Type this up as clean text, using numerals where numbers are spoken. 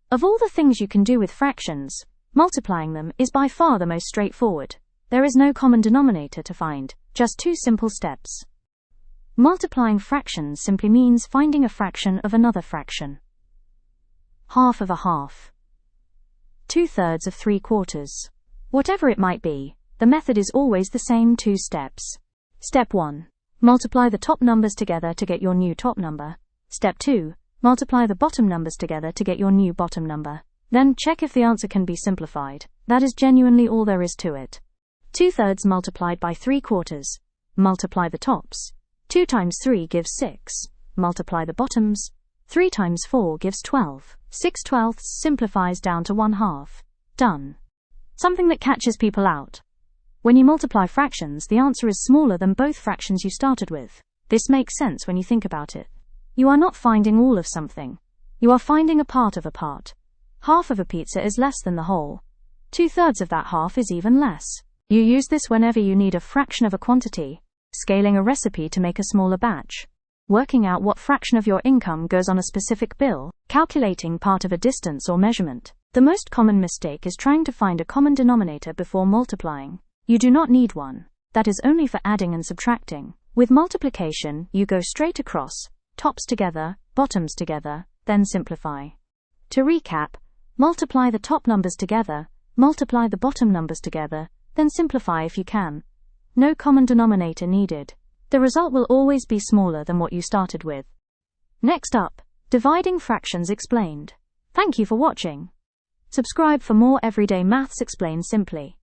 Of all the things you can do with fractions, multiplying them is by far the most straightforward. There is no common denominator to find, just two simple steps. Multiplying fractions simply means finding a fraction of another fraction. Half of a half. 2/3 of 3/4. Whatever it might be, the method is always the same 2 steps. Step 1. Multiply the top numbers together to get your new top number. Step 2. Multiply the bottom numbers together to get your new bottom number. Then check if the answer can be simplified. That is genuinely all there is to it. 2/3 multiplied by 3/4. Multiply the tops. 2 times 3 gives 6. Multiply the bottoms. 3 times 4 gives 12. 6/12 simplifies down to 1/2. Done. Something that catches people out. When you multiply fractions, the answer is smaller than both fractions you started with. This makes sense when you think about it. You are not finding all of something. You are finding a part of a part. Half of a pizza is less than the whole. 2/3 of that half is even less. You use this whenever you need a fraction of a quantity, scaling a recipe to make a smaller batch, working out what fraction of your income goes on a specific bill, calculating part of a distance or measurement. The most common mistake is trying to find a common denominator before multiplying. You do not need one. That is only for adding and subtracting. With multiplication, you go straight across, tops together, bottoms together, then simplify. To recap, multiply the top numbers together, multiply the bottom numbers together, then simplify if you can. No common denominator needed. The result will always be smaller than what you started with. Next up, dividing fractions explained. Thank you for watching. Subscribe for more everyday maths explained simply.